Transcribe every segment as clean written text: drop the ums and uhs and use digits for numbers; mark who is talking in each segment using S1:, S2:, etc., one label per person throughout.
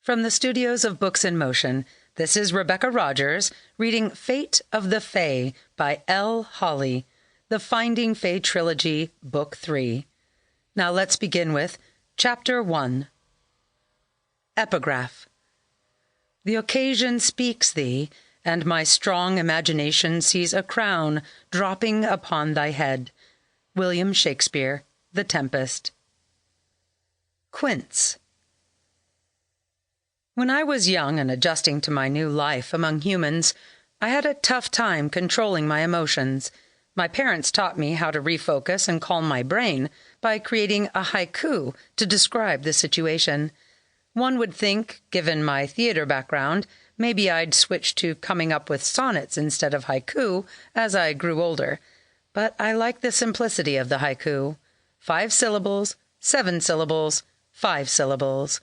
S1: From the studios of Books in Motion, this is Rebecca Rogers reading Fate of the Fae by L. Hawley, the Finding Fae Trilogy, Book 3. Now let's begin with Chapter 1. Epigraph. The occasion speaks thee, and my strong imagination sees a crown dropping upon thy head. William Shakespeare, The Tempest. Quince. When I was young and adjusting to my new life among humans, I had a tough time controlling my emotions. My parents taught me how to refocus and calm my brain by creating a haiku to describe the situation. One would think, given my theater background, maybe I'd switch to coming up with sonnets instead of haiku as I grew older. But I like the simplicity of the haiku. 5 syllables, 7 syllables, 5 syllables.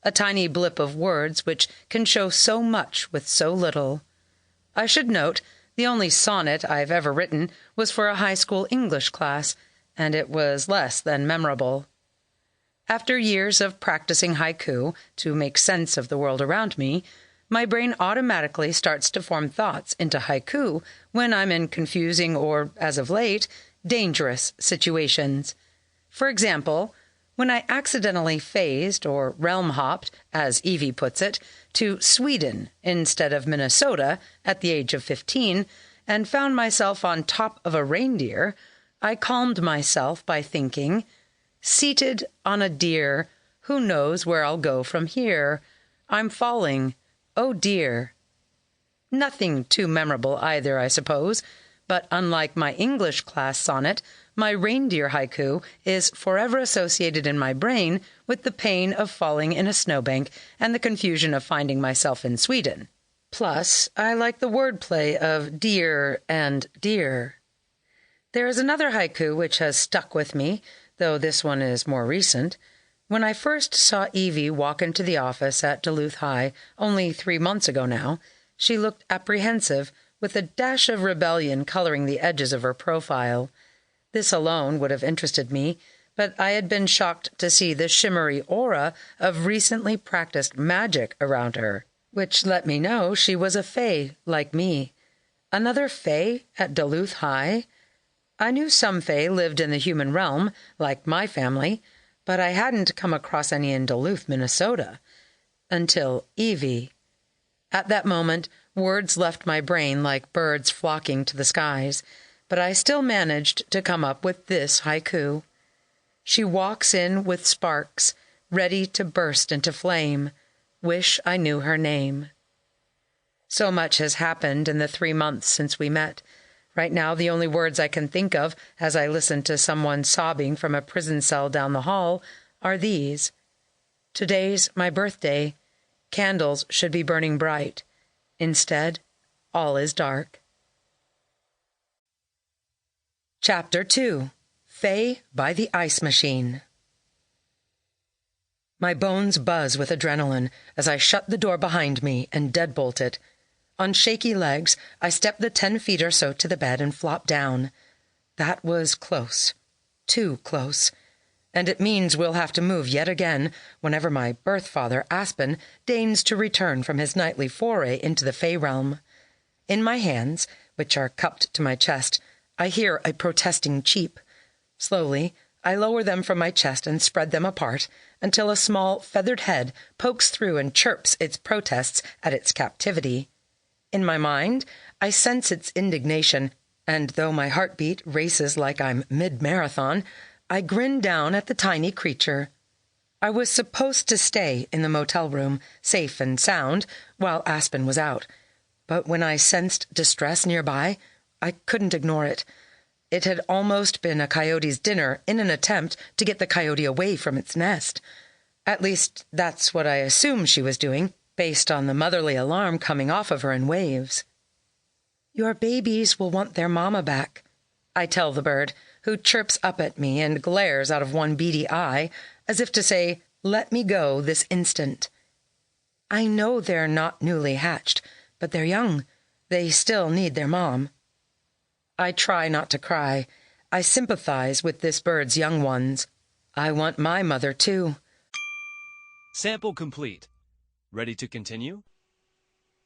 S1: A tiny blip of words which can show so much with so little. I should note, the only sonnet I've ever written was for a high school English class, and it was less than memorable. After years of practicing haiku to make sense of the world around me, my brain automatically starts to form thoughts into haiku when I'm in confusing or, as of late, dangerous situations. For example, when I accidentally phased or realm hopped, as Eevee puts it, to Sweden instead of Minnesota at the age of 15 and found myself on top of a reindeer, I calmed myself by thinking, seated on a deer, who knows where I'll go from here? I'm falling. Oh dear. Nothing too memorable either, I suppose, but unlike my English class sonnet, my reindeer haiku is forever associated in my brain with the pain of falling in a snowbank and the confusion of finding myself in Sweden. Plus, I like the wordplay of dear and dear. There is another haiku which has stuck with me, though this one is more recent. When I first saw Eevee walk into the office at Duluth High, only 3 months ago now, she looked apprehensive, with a dash of rebellion coloring the edges of her profile. This alone would have interested me, but I had been shocked to see the shimmery aura of recently practiced magic around her, which let me know she was a fae like me. Another fae at Duluth High? I knew some fae lived in the human realm, like my family, but I hadn't come across any in Duluth, Minnesota. Until Eevee. At that moment, words left my brain like birds flocking to the skies, but I still managed to come up with this haiku. She walks in with sparks, ready to burst into flame. Wish I knew her name. So much has happened in the 3 months since we met. Right now, the only words I can think of as I listen to someone sobbing from a prison cell down the hall are these. Today's my birthday. Candles should be burning bright. Instead, all is dark. Chapter 2. Fae by the Ice Machine. My bones buzz with adrenaline as I shut the door behind me and deadbolt it. On shaky legs, I step the 10 feet or so to the bed and flop down. That was close. Too close. And it means we'll have to move yet again whenever my birth father, Aspen, deigns to return from his nightly foray into the Fae realm. In my hands, which are cupped to my chest, I hear a protesting cheep. Slowly, I lower them from my chest and spread them apart until a small, feathered head pokes through and chirps its protests at its captivity. In my mind, I sense its indignation, and though my heartbeat races like I'm mid-marathon, I grin down at the tiny creature. I was supposed to stay in the motel room, safe and sound, while Aspen was out. But when I sensed distress nearby, I couldn't ignore it. It had almost been a coyote's dinner in an attempt to get the coyote away from its nest. At least, that's what I assumed she was doing, based on the motherly alarm coming off of her in waves. Your babies will want their mama back, I tell the bird, who chirps up at me and glares out of one beady eye, as if to say, let me go this instant. I know they're not newly hatched, but they're young. They still need their mom. I try not to cry. I sympathize with this bird's young ones. I want my mother, too.
S2: Sample complete. Ready to continue?